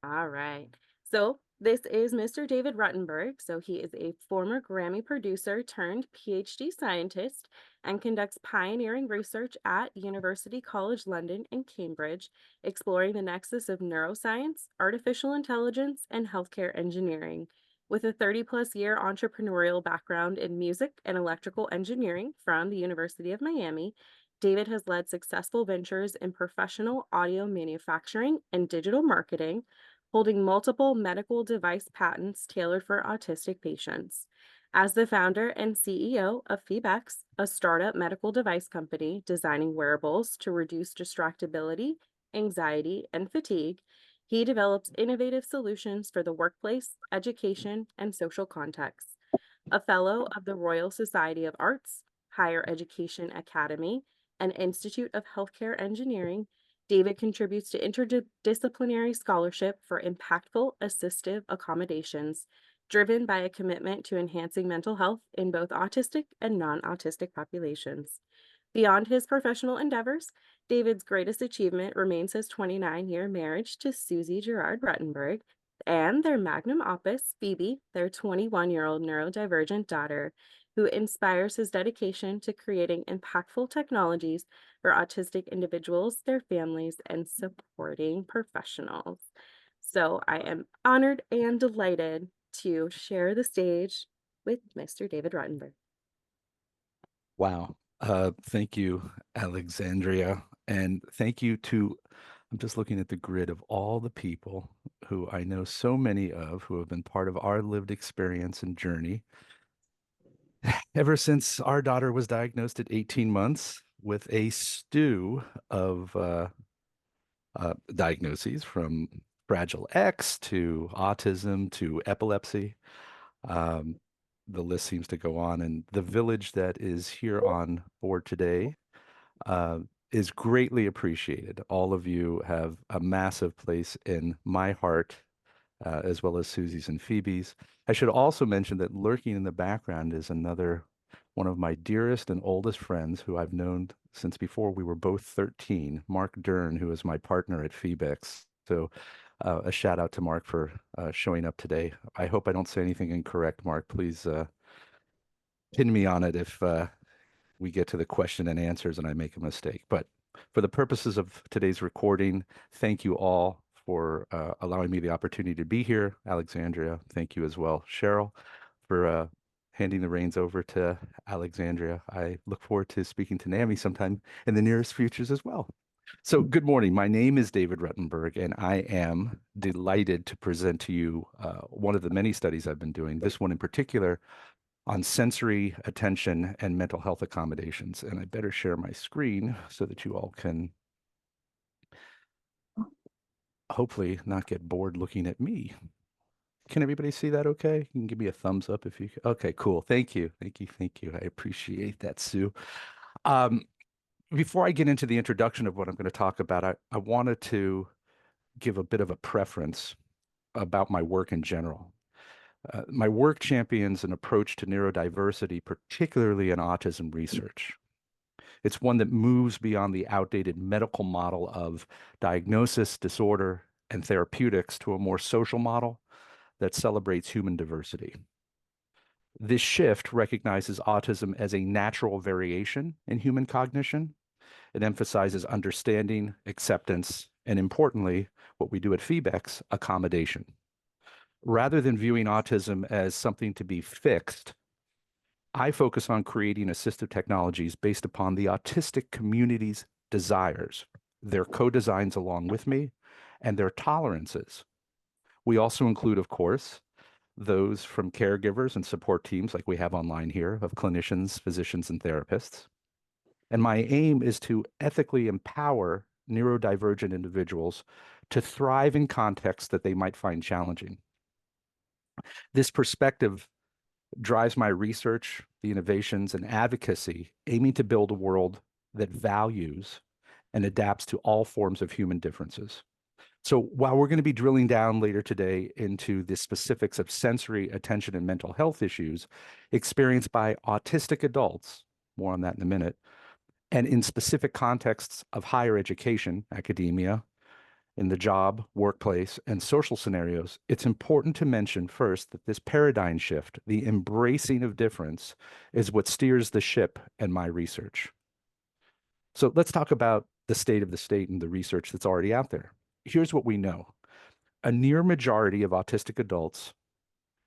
All right. So this is Mr. David Ruttenberg. So he is a former Grammy producer turned PhD scientist and conducts pioneering research at University College London and Cambridge, exploring the nexus of neuroscience, artificial intelligence, and healthcare engineering. With a 30-plus year entrepreneurial background in music and electrical engineering from the University of Miami, David has led successful ventures in professional audio manufacturing and digital marketing, holding multiple medical device patents tailored for autistic patients. As the founder and CEO of Phoebex, a startup medical device company designing wearables to reduce distractibility, anxiety, and fatigue, he develops innovative solutions for the workplace, education, and social contexts. A fellow of the Royal Society of Arts, Higher Education Academy, and Institute of Healthcare Engineering, David contributes to interdisciplinary scholarship for impactful assistive accommodations, driven by a commitment to enhancing mental health in both autistic and non autistic populations. Beyond his professional endeavors, David's greatest achievement remains his 29-year marriage to Susie Gerard Ruttenberg and their magnum opus, Phoebe, their 21-year-old neurodivergent daughter, who inspires his dedication to creating impactful technologies for autistic individuals, their families, and supporting professionals. So I am honored and delighted to share the stage with Mr. David Ruttenberg. Wow. Thank you, Alexandria. And thank you to, I'm just looking at the grid of all the people who I know so many of who have been part of our lived experience and journey ever since our daughter was diagnosed at 18 months with a stew of diagnoses from Fragile X to autism to epilepsy. Um, the list seems to go on. And the village that is here on board today uh, is greatly appreciated. All of you have a massive place in my heart, as well as Susie's and Phoebe's. I should also mention that lurking in the background is another one of my dearest and oldest friends who I've known since before we were both 13, Mark Dern, who is my partner at Phoebex. So a shout out to Mark for showing up today. I hope I don't say anything incorrect, Mark. Please pin me on it if we get to the question and answers and I make a mistake. But for the purposes of today's recording, thank you all for allowing me the opportunity to be here. Alexandria, thank you as well. Cheryl, for handing the reins over to Alexandria. I look forward to speaking to NAMI sometime in the nearest futures as well. So, good morning. My name is David Ruttenberg, and I am delighted to present to you one of the many studies I've been doing, this one in particular on sensory attention and mental health accommodations. And I better share my screen so that you all can hopefully not get bored looking at me. Can everybody see that okay? You can give me a thumbs up if you can. Okay, cool. Thank you. Thank you. Thank you. I appreciate that, Sue. Um, Before I get into the introduction of what I'm going to talk about, I wanted to give a bit of a preference about my work in general. My work champions an approach to neurodiversity, particularly in autism research. It's one that moves beyond the outdated medical model of diagnosis, disorder, and therapeutics to a more social model that celebrates human diversity. This shift recognizes autism as a natural variation in human cognition. It emphasizes understanding, acceptance, and importantly, what we do at Phoebex, accommodation. Rather than viewing autism as something to be fixed, I focus on creating assistive technologies based upon the autistic community's desires, their co-designs along with me, and their tolerances. We also include, of course, those from caregivers and support teams like we have online here of clinicians, physicians, and therapists. And my aim is to ethically empower neurodivergent individuals to thrive in contexts that they might find challenging. This perspective drives my research, the innovations, and advocacy, aiming to build a world that values and adapts to all forms of human differences. So while we're going to be drilling down later today into the specifics of sensory, attention, and mental health issues experienced by autistic adults, more on that in a minute, and in specific contexts of higher education, academia, in the job, workplace, and social scenarios, it's important to mention first that this paradigm shift, the embracing of difference, is what steers the ship in my research. So let's talk about the state of the state and the research that's already out there. Here's what we know. A near majority of autistic adults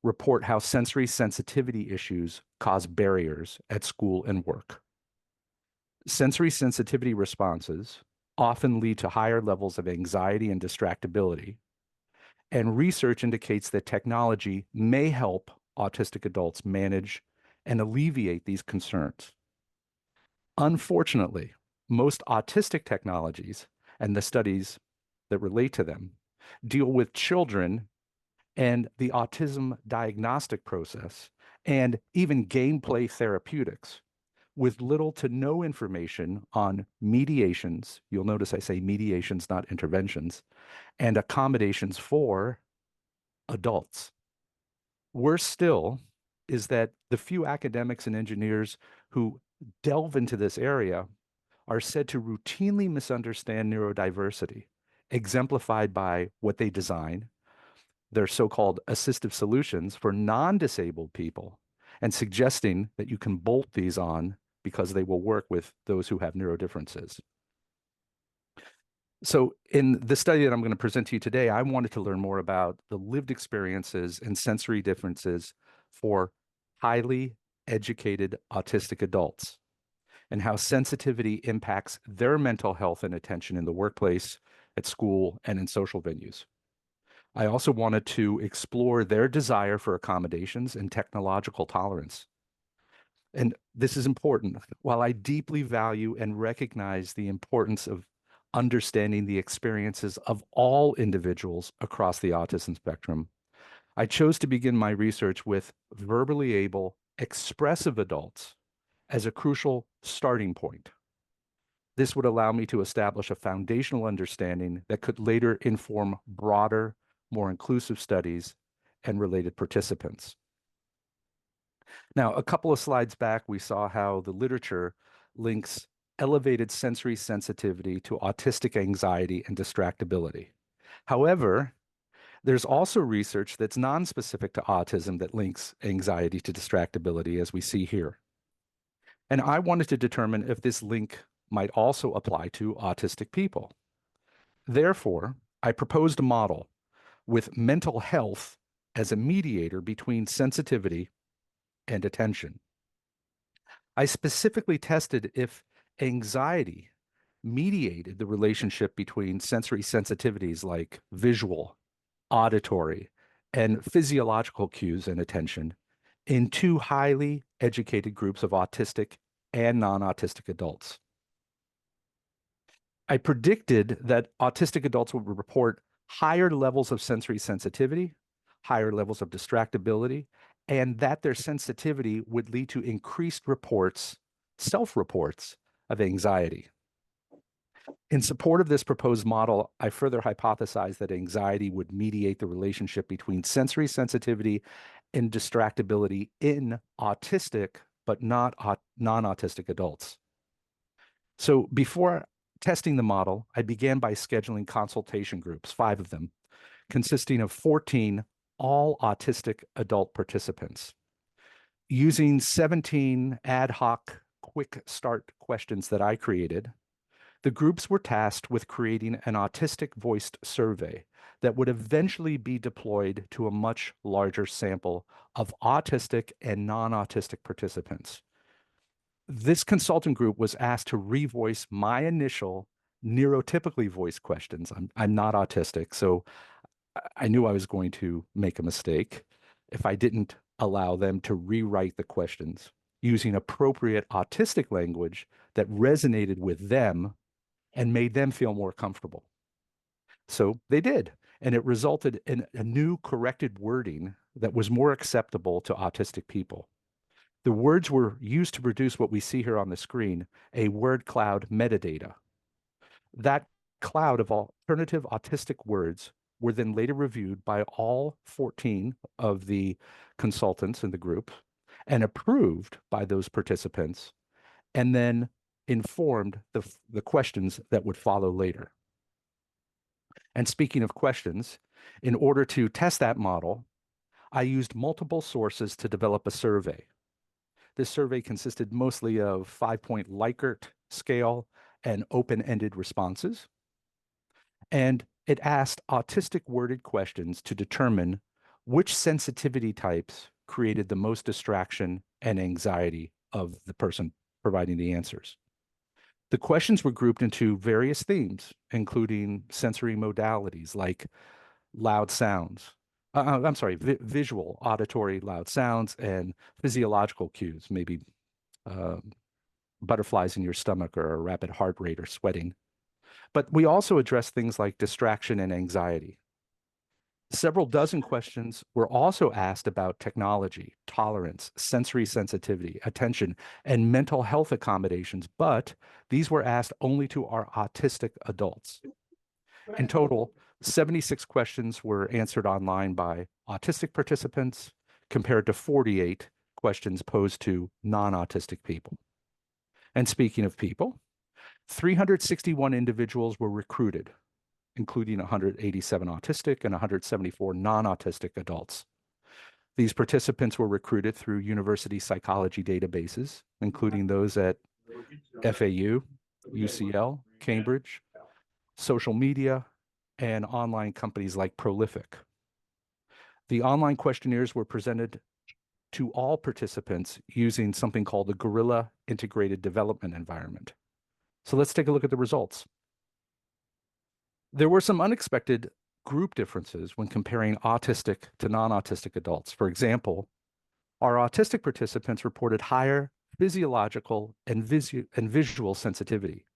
report how sensory sensitivity issues cause barriers at school and work. Sensory sensitivity responses often lead to higher levels of anxiety and distractibility, and research indicates that technology may help autistic adults manage and alleviate these concerns. Unfortunately, most autistic technologies and the studies that relate to them deal with children and the autism diagnostic process and even gameplay therapeutics with little to no information on mediations. You'll notice I say mediations, not interventions, and accommodations for adults. Worse still is that the few academics and engineers who delve into this area are said to routinely misunderstand neurodiversity, exemplified by what they design, their so-called assistive solutions for non-disabled people, and suggesting that you can bolt these on because they will work with those who have neurodifferences. So in the study that I'm going to present to you today, I wanted to learn more about the lived experiences and sensory differences for highly educated autistic adults and how sensitivity impacts their mental health and attention in the workplace, at school, and in social venues. I also wanted to explore their desire for accommodations and technological tolerance. And this is important. While I deeply value and recognize the importance of understanding the experiences of all individuals across the autism spectrum, I chose to begin my research with verbally able, expressive adults as a crucial starting point. This would allow me to establish a foundational understanding that could later inform broader, more inclusive studies and related participants. Now, a couple of slides back, we saw how the literature links elevated sensory sensitivity to autistic anxiety and distractibility. However, there's also research that's non-specific to autism that links anxiety to distractibility, as we see here. And I wanted to determine if this link might also apply to autistic people. Therefore, I proposed a model with mental health as a mediator between sensitivity and attention. I specifically tested if anxiety mediated the relationship between sensory sensitivities like visual, auditory, and physiological cues and attention in two highly educated groups of autistic and non-autistic adults. I predicted that autistic adults would report higher levels of sensory sensitivity, higher levels of distractibility, and that their sensitivity would lead to increased reports, self-reports of anxiety. In support of this proposed model, I further hypothesized that anxiety would mediate the relationship between sensory sensitivity and distractibility in autistic, but not non-autistic adults. So before testing the model, I began by scheduling consultation groups, 5 of them, consisting of 14 all autistic adult participants. Using 17 ad hoc quick start questions that I created, the groups were tasked with creating an autistic voiced survey that would eventually be deployed to a much larger sample of autistic and non-autistic participants. This consultant group was asked to revoice my initial neurotypically voiced questions. I'm not autistic, so I knew I was going to make a mistake if I didn't allow them to rewrite the questions using appropriate autistic language that resonated with them and made them feel more comfortable. So they did, and it resulted in a new corrected wording that was more acceptable to autistic people. The words were used to produce what we see here on the screen, a word cloud metadata. That cloud of alternative autistic words were then later reviewed by all 14 of the consultants in the group and approved by those participants, and then informed the questions that would follow later. And speaking of questions, in order to test that model, I used multiple sources to develop a survey. This survey consisted mostly of 5-point Likert scale and open-ended responses. And it asked autistic worded questions to determine which sensitivity types created the most distraction and anxiety of the person providing the answers. The questions were grouped into various themes, including sensory modalities like loud sounds. I'm sorry, visual, auditory, loud sounds, and physiological cues, maybe uh, butterflies in your stomach or a rapid heart rate or sweating. But we also address things like distraction and anxiety. Several dozen questions were also asked about technology, tolerance, sensory sensitivity, attention, and mental health accommodations, but these were asked only to our autistic adults. In total, 76 questions were answered online by autistic participants compared to 48 questions posed to non-autistic people. And speaking of people, 361 individuals were recruited, including 187 autistic and 174 non-autistic adults. These participants were recruited through university psychology databases, including those at FAU, UCL, Cambridge, social media, and online companies like Prolific. The online questionnaires were presented to all participants using something called the Gorilla Integrated Development Environment. So let's take a look at the results. There were some unexpected group differences when comparing autistic to non-autistic adults. For example, our autistic participants reported higher physiological and visual sensitivity,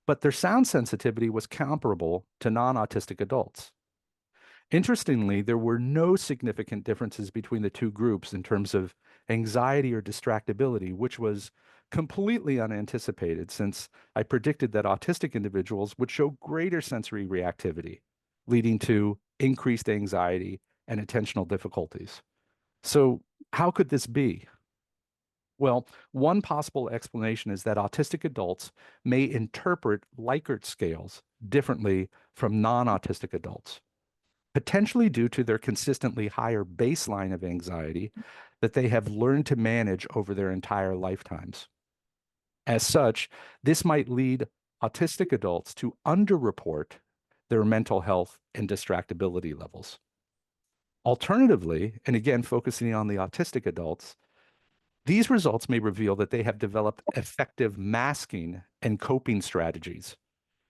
but their sound sensitivity was comparable to non-autistic adults. Interestingly, there were no significant differences between the two groups in terms of anxiety or distractibility, which was completely unanticipated since I predicted that autistic individuals would show greater sensory reactivity, leading to increased anxiety and attentional difficulties. So, how could this be? Well, one possible explanation is that autistic adults may interpret Likert scales differently from non-autistic adults, potentially due to their consistently higher baseline of anxiety that they have learned to manage over their entire lifetimes. As such, this might lead autistic adults to underreport their mental health and distractibility levels. Alternatively, and again focusing on the autistic adults, these results may reveal that they have developed effective masking and coping strategies,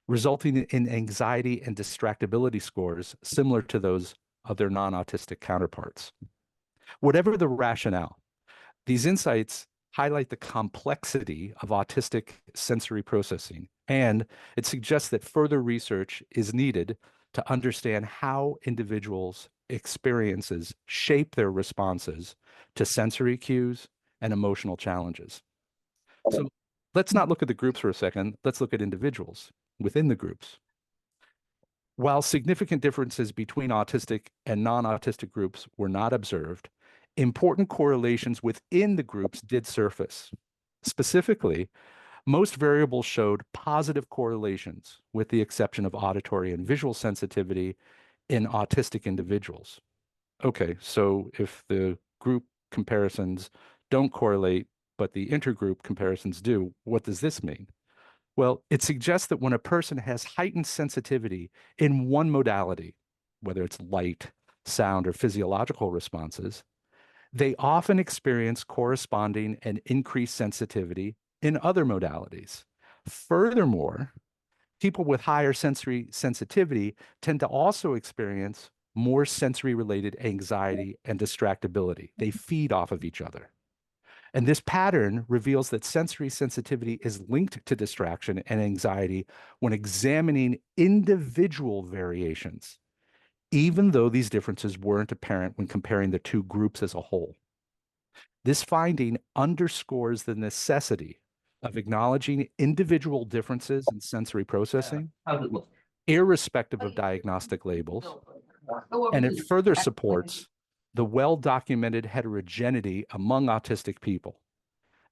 resulting in anxiety and distractibility scores similar to those of their non-autistic counterparts. Whatever the rationale, these insights highlight the complexity of autistic sensory processing, and it suggests that further research is needed to understand how individuals' experiences shape their responses to sensory cues and emotional challenges. So let's not look at the groups for a second. Let's look at individuals within the groups. While significant differences between autistic and non-autistic groups were not observed, important correlations within the groups did surface. Specifically, most variables showed positive correlations, with the exception of auditory and visual sensitivity in autistic individuals. Okay, so if the group comparisons don't correlate, but the intergroup comparisons do, what does this mean? Well, it suggests that when a person has heightened sensitivity in one modality, whether it's light, sound, or physiological responses, they often experience corresponding and increased sensitivity in other modalities. Furthermore, people with higher sensory sensitivity tend to also experience more sensory related anxiety and distractibility. They feed off of each other. And this pattern reveals that sensory sensitivity is linked to distraction and anxiety when examining individual variations, even though these differences weren't apparent when comparing the two groups as a whole. This finding underscores the necessity of acknowledging individual differences in sensory processing, irrespective of diagnostic labels, and it further supports the well-documented heterogeneity among autistic people,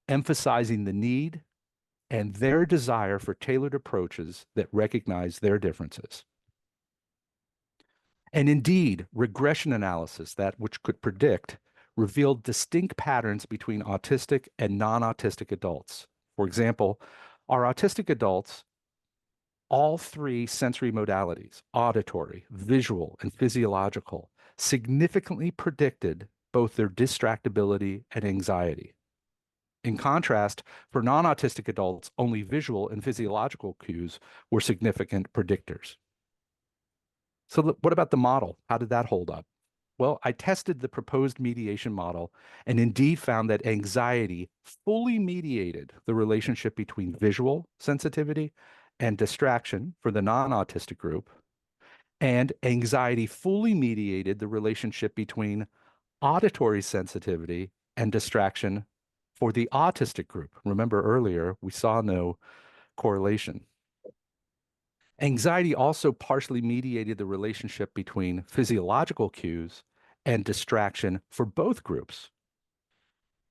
emphasizing the need and their desire for tailored approaches that recognize their differences. And indeed, regression analysis, that which could predict, revealed distinct patterns between autistic and non-autistic adults. For example, our autistic adults, all three sensory modalities, auditory, visual, and physiological, significantly predicted both their distractibility and anxiety. In contrast, for non-autistic adults, only visual and physiological cues were significant predictors. So what about the model? How did that hold up? Well, I tested the proposed mediation model and indeed found that anxiety fully mediated the relationship between visual sensitivity and distraction for the non-autistic group, and anxiety fully mediated the relationship between auditory sensitivity and distraction for the autistic group. Remember earlier, we saw no correlation. Anxiety also partially mediated the relationship between physiological cues and distraction for both groups.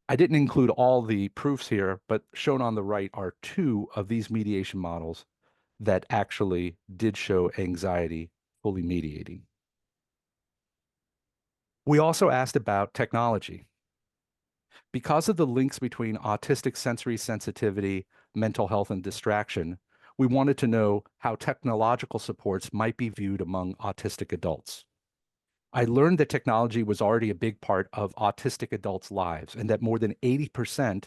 I didn't include all the proofs here, but shown on the right are two of these mediation models that actually did show anxiety fully mediating. We also asked about technology. Because of the links between autistic sensory sensitivity, mental health, and distraction, we wanted to know how technological supports might be viewed among autistic adults. I learned that technology was already a big part of autistic adults' lives and that more than 80%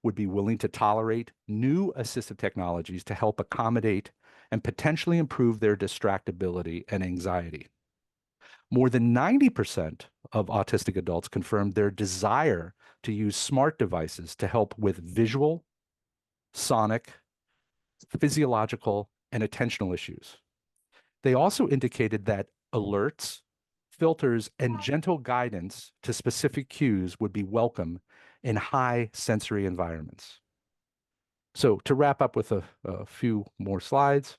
would be willing to tolerate new assistive technologies to help accommodate and potentially improve their distractibility and anxiety. More than 90% of autistic adults confirmed their desire to use smart devices to help with visual, sonic, physiological, and attentional issues. They also indicated that alerts, filters, and gentle guidance to specific cues would be welcome in high sensory environments. So, to wrap up with a few more slides,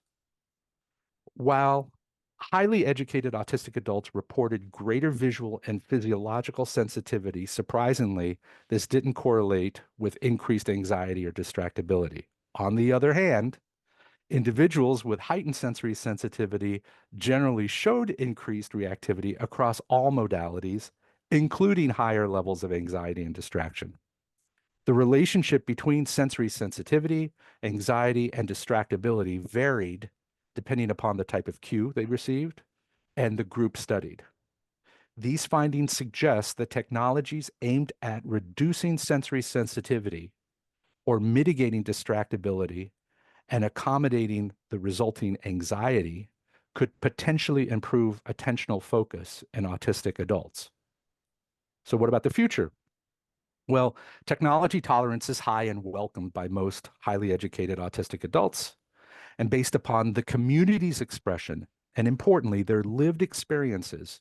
while highly educated autistic adults reported greater visual and physiological sensitivity, surprisingly, this didn't correlate with increased anxiety or distractibility. On the other hand, individuals with heightened sensory sensitivity generally showed increased reactivity across all modalities, including higher levels of anxiety and distraction. The relationship between sensory sensitivity, anxiety, and distractibility varied depending upon the type of cue they received and the group studied. These findings suggest that technologies aimed at reducing sensory sensitivity or mitigating distractibility and accommodating the resulting anxiety could potentially improve attentional focus in autistic adults. So, what about the future? Well, technology tolerance is high and welcomed by most highly educated autistic adults. And based upon the community's expression, and importantly, their lived experiences,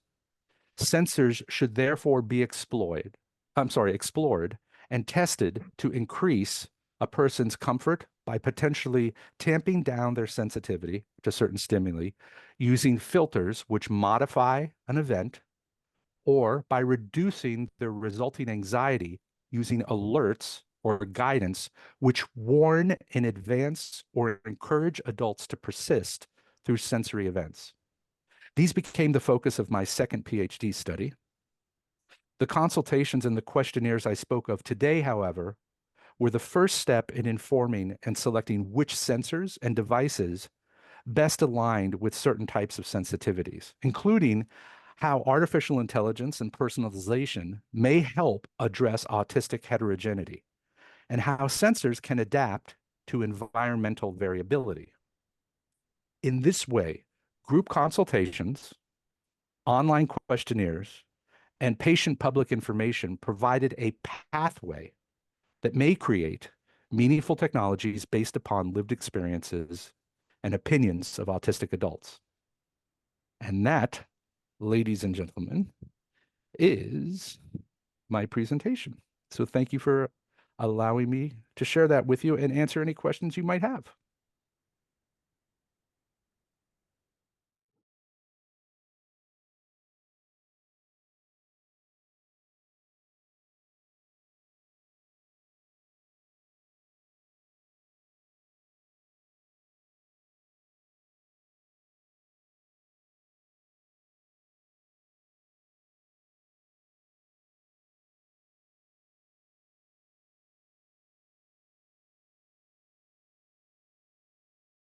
sensors should therefore be explored and tested to increase a person's comfort by potentially tamping down their sensitivity to certain stimuli using filters which modify an event, or by reducing the resulting anxiety using alerts or guidance which warn in advance or encourage adults to persist through sensory events. These became the focus of my second PhD study. The consultations and the questionnaires I spoke of today, however, were the first step in informing and selecting which sensors and devices best aligned with certain types of sensitivities, including how artificial intelligence and personalization may help address autistic heterogeneity, and how sensors can adapt to environmental variability. In this way, group consultations, online questionnaires, and patient public information provided a pathway that may create meaningful technologies based upon lived experiences and opinions of autistic adults. And that, ladies and gentlemen, is my presentation. So thank you for allowing me to share that with you and answer any questions you might have.